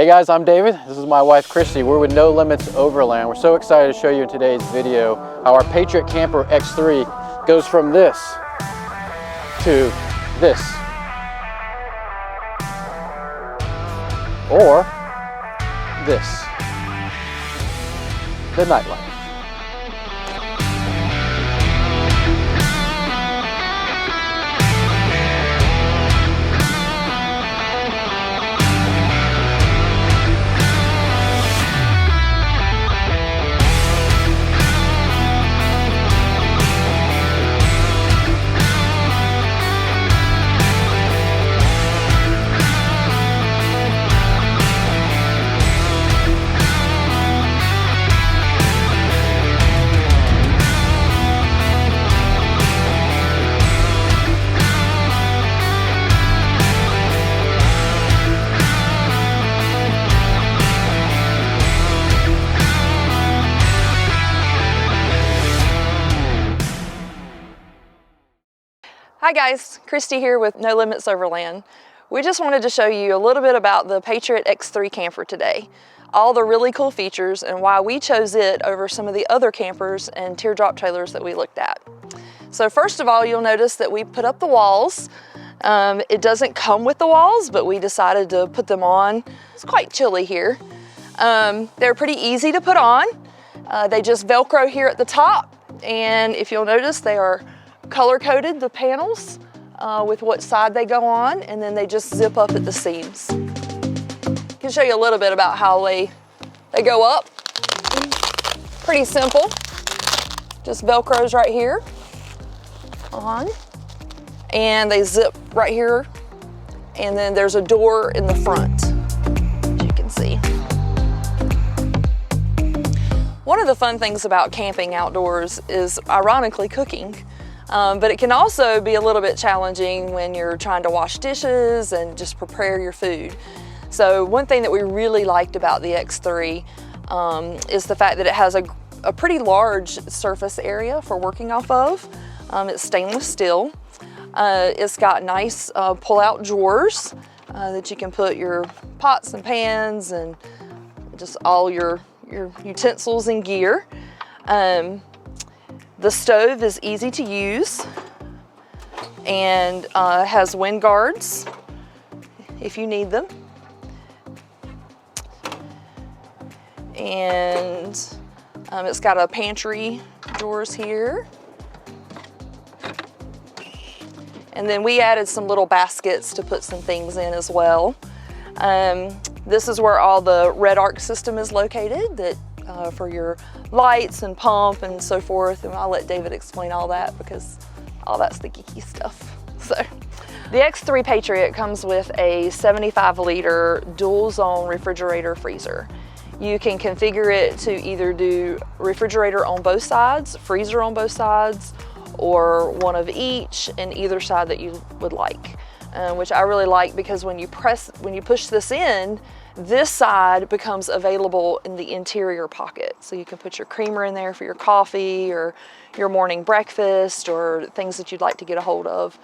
Hey guys, I'm David. This is my wife Christy. We're with No Limits Overland. We're so excited to show you in today's video how our Patriot Camper X3 goes from this to this. Or this. The nightlife. Hi guys, Christy here with No Limits Overland. We just wanted to show you a little bit about the Patriot X3 camper today. All the really cool features and why we chose it over some of the other campers and teardrop trailers that we looked at. So first of all, you'll notice that we put up the walls. It doesn't come with the walls, but we decided to put them on. It's quite chilly here. They're pretty easy to put on. They just Velcro here at the top. And if you'll notice, they are color-coded, the panels, with what side they go on, and then they just zip up at the seams. I can show you a little bit about how they go up. Pretty simple. Just Velcros right here on, and they zip right here, and then there's a door in the front, as you can see. One of the fun things about camping outdoors is ironically cooking. But it can also be a little bit challenging when you're trying to wash dishes and just prepare your food. So one thing that we really liked about the X3 is the fact that it has a pretty large surface area for working off of. It's stainless steel. It's got nice pull-out drawers that you can put your pots and pans and just all your utensils and gear. The stove is easy to use and has wind guards if you need them. And it's got a pantry drawers here. And then we added some little baskets to put some things in as well. This is where all the red arc system is located, that for your lights and pump and so forth, and I'll let David explain all that because all that's the geeky stuff. So the X3 Patriot comes with a 75-liter dual zone refrigerator freezer. You can configure it to either do refrigerator on both sides, freezer on both sides, or one of each in either side that you would like, which I really like because when you push this in, this side becomes available in the interior pocket. So you can put your creamer in there for your coffee or your morning breakfast or things that you'd like to get a hold of.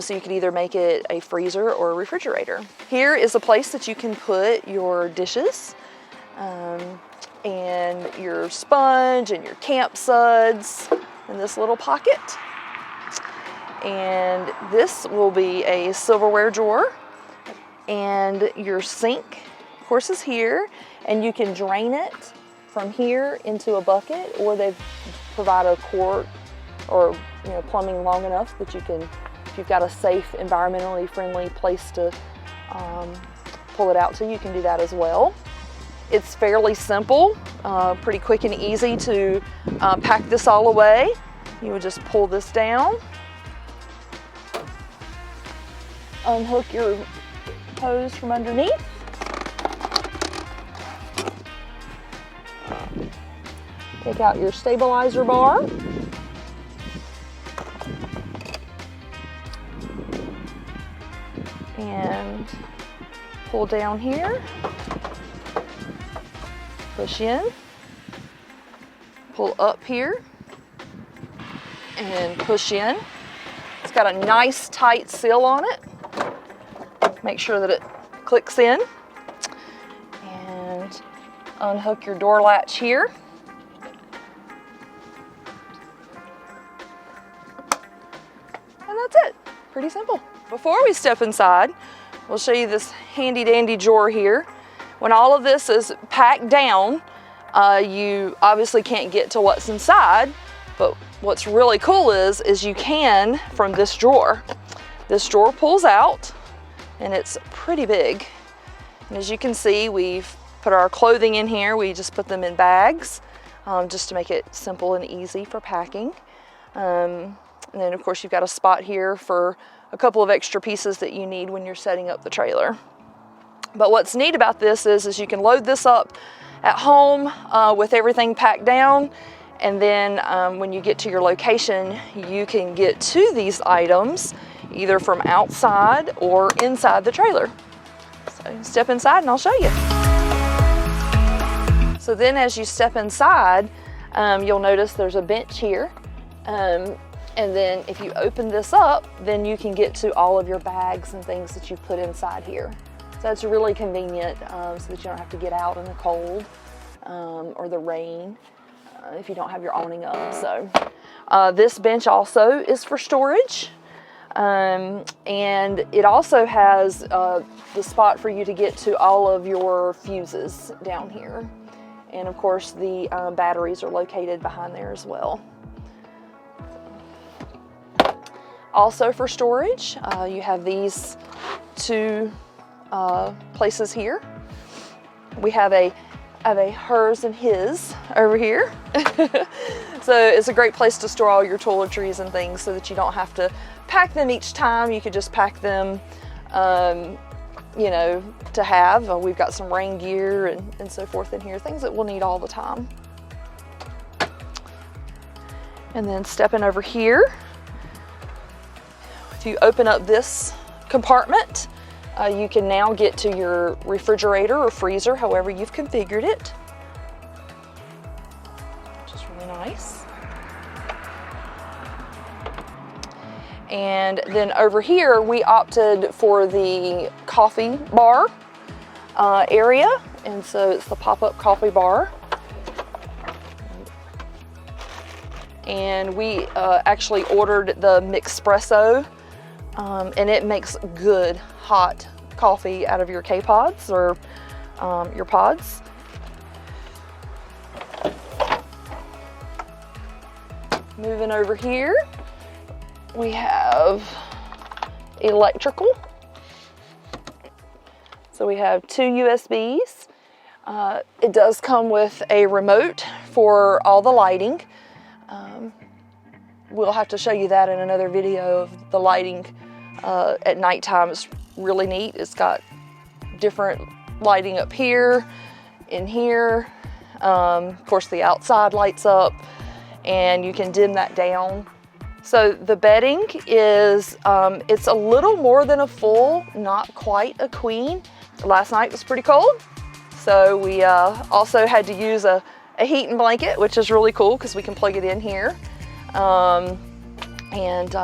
So you could either make it a freezer or a refrigerator. Here is a place that you can put your dishes and your sponge and your camp suds in this little pocket. And this will be a silverware drawer, and your sink of course is here, and you can drain it from here into a bucket, or they provide a quart or plumbing long enough that you can, if you've got a safe, environmentally friendly place to pull it out to, you can do that as well. It's fairly simple, pretty quick and easy to pack this all away. You would just pull this down, unhook your hose from underneath, take out your stabilizer bar, and pull down here, push in, pull up here, and push in. It's got a nice tight seal on it. Make sure that it clicks in. unhook your door latch here. And that's it. Pretty simple. Before we step inside, we'll show you this handy dandy drawer here. When all of this is packed down, you obviously can't get to what's inside, but what's really cool is you can from this drawer. This drawer pulls out and it's pretty big. And as you can see, we've put our clothing in here. We just put them in bags just to make it simple and easy for packing. And then of course you've got a spot here for a couple of extra pieces that you need when you're setting up the trailer. But what's neat about this is you can load this up at home with everything packed down, and then when you get to your location, you can get to these items either from outside or inside the trailer. So step inside and I'll show you. So then as you step inside, you'll notice there's a bench here. And then if you open this up, then you can get to all of your bags and things that you've put inside here. So it's really convenient so that you don't have to get out in the cold or the rain if you don't have your awning up. So this bench also is for storage. And it also has the spot for you to get to all of your fuses down here. And of course the batteries are located behind there as well. Also for storage, you have these two places here. We have a hers and his over here. So it's a great place to store all your toiletries and things so that you don't have to pack them each time. You could just pack them, you know, to have. We've got some rain gear and so forth in here, things that we'll need all the time. And then stepping over here, if you open up this compartment, you can now get to your refrigerator or freezer, however you've configured it, which is really nice. And then over here, we opted for the coffee bar area, and so it's the pop-up coffee bar. And we actually ordered the Mixpresso, and it makes good hot coffee out of your K-Pods or your pods. Moving over here, we have electrical. So we have two USBs. It does come with a remote for all the lighting. We'll have to show you that in another video of the lighting at nighttime. It's really neat. It's got different lighting up here, in here. Of course, the outside lights up, and you can dim that down. So the bedding is, it's a little more than a full, not quite a queen. Last night was pretty cold, so we also had to use a heating blanket, which is really cool because we can plug it in here. And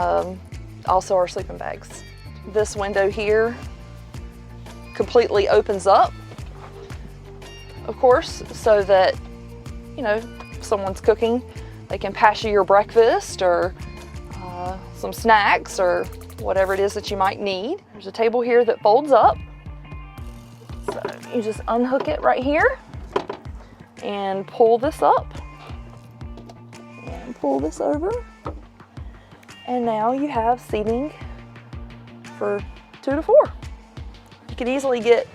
also our sleeping bags. This window here completely opens up, of course, so that, you know, if someone's cooking, they can pass you your breakfast or some snacks or whatever it is that you might need. There's a table here that folds up. So you just unhook it right here and pull this up and pull this over. And now you have seating for 2 to 4. You can easily get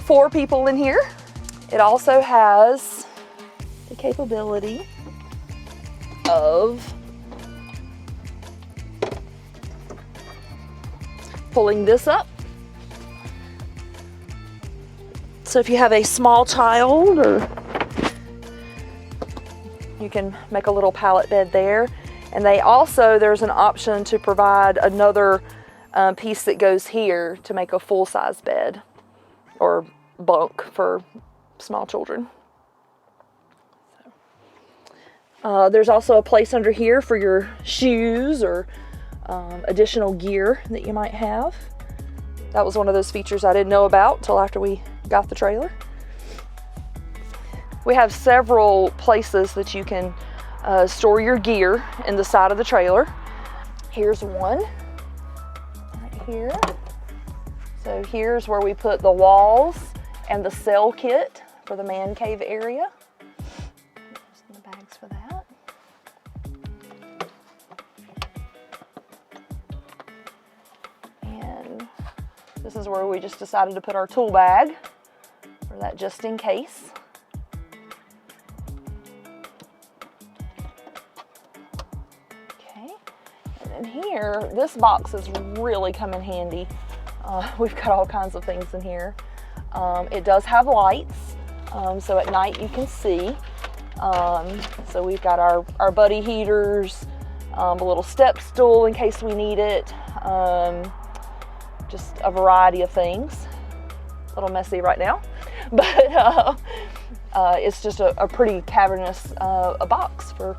4 people in here. It also has the capability of pulling this up. So if you have a small child, or you can make a little pallet bed there. And they also, there's an option to provide another piece that goes here to make a full-size bed or bunk for small children. There's also a place under here for your shoes or additional gear that you might have. That was one of those features I didn't know about till after we got the trailer. We have several places that you can store your gear in the side of the trailer. Here's one right here. So here's where we put the walls and the cell kit for the man cave area. There's the bags for that. And this is where we just decided to put our tool bag for that just in case. Okay, and then here, this box has really come in handy. We've got all kinds of things in here. It does have lights, so at night you can see. So we've got our buddy heaters, a little step stool in case we need it, just a variety of things. A little messy right now, but it's just a pretty cavernous a box for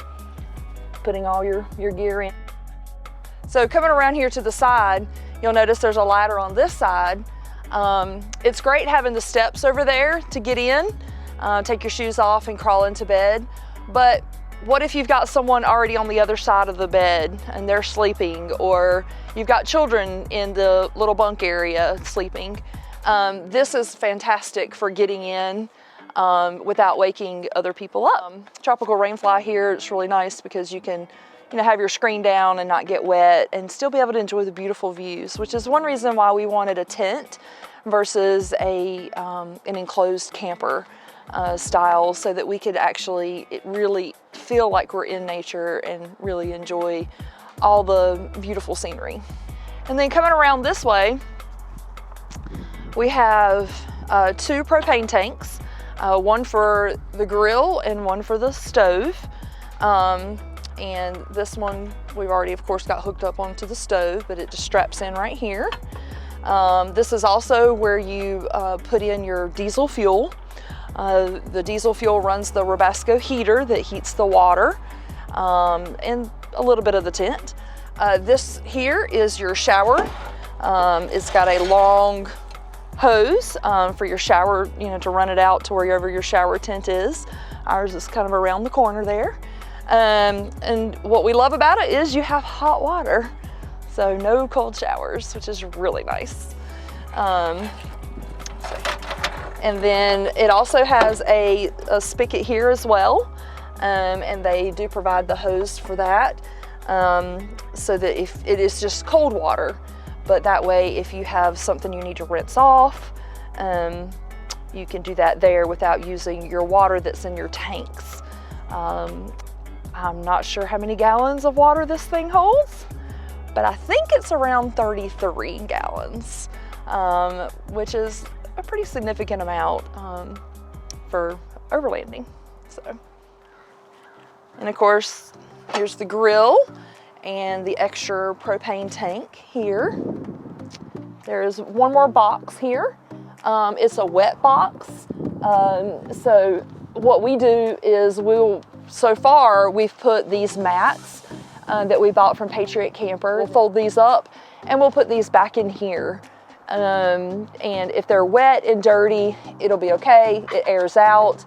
putting all your gear in. So coming around here to the side, you'll notice there's a ladder on this side. It's great having the steps over there to get in, take your shoes off and crawl into bed. But what if you've got someone already on the other side of the bed and they're sleeping, or you've got children in the little bunk area sleeping? This is fantastic for getting in without waking other people up. Tropical rainfly here, it's really nice because you can have your screen down and not get wet and still be able to enjoy the beautiful views, which is one reason why we wanted a tent versus an enclosed camper style, so that we could actually really feel like we're in nature and really enjoy all the beautiful scenery. And then coming around this way, we have 2 propane tanks, one for the grill and one for the stove. And this one, we've already, of course, got hooked up onto the stove, but it just straps in right here. This is also where you put in your diesel fuel. The diesel fuel runs the Robasco heater that heats the water and a little bit of the tent. This here is your shower. It's got a long hose for your shower, to run it out to wherever your shower tent is. Ours is kind of around the corner there. And what we love about it is you have hot water, so no cold showers, which is really nice. And then it also has a spigot here as well, and they do provide the hose for that, so that if it is just cold water, but that way if you have something you need to rinse off, you can do that there without using your water that's in your tanks. I'm not sure how many gallons of water this thing holds, but I think it's around 33 gallons, which is a pretty significant amount for overlanding. And of course, here's the grill and the extra propane tank here. There's one more box here. It's a wet box. So what we do is so far we've put these mats that we bought from Patriot Camper. We'll fold these up and we'll put these back in here. And if they're wet and dirty, it'll be okay. It airs out.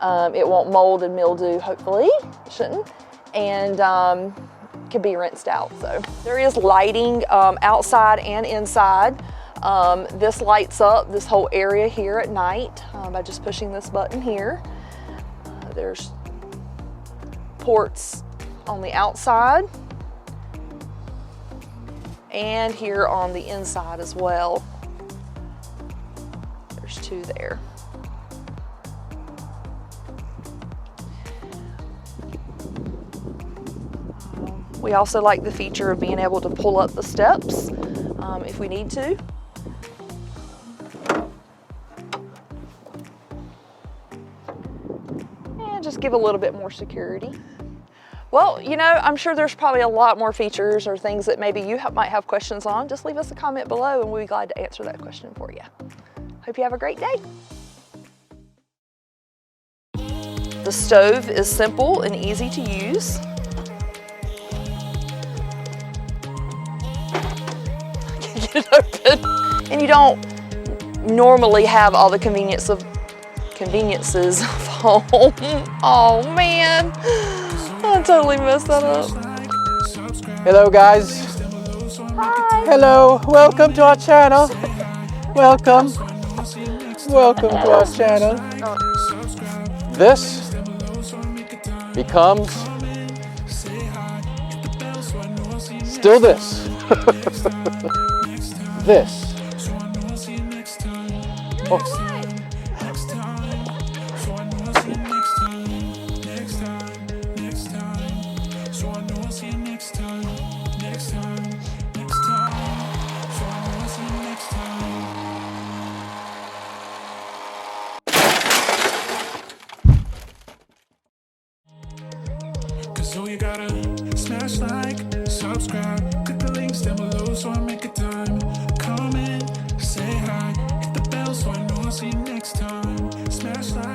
It won't mold and mildew, hopefully. It shouldn't. And can be rinsed out. So there is lighting outside and inside. This lights up this whole area here at night by just pushing this button here. There's ports on the outside and here on the inside as well. There's 2 there. We also like the feature of being able to pull up the steps if we need to. And just give a little bit more security. Well, I'm sure there's probably a lot more features or things that maybe you might have questions on. Just leave us a comment below and we'll be glad to answer that question for you. Hope you have a great day. The stove is simple and easy to use. Get it open. And you don't normally have all the conveniences of home. Oh man, I totally messed that up. Hello guys. Hi. Hello, welcome to our channel. Welcome. Welcome to our channel. This becomes still this. This. Oh. So you gotta smash like, subscribe, click the links down below so I make a time. Comment, say hi, hit the bell so I know I'll see you next time. Smash like.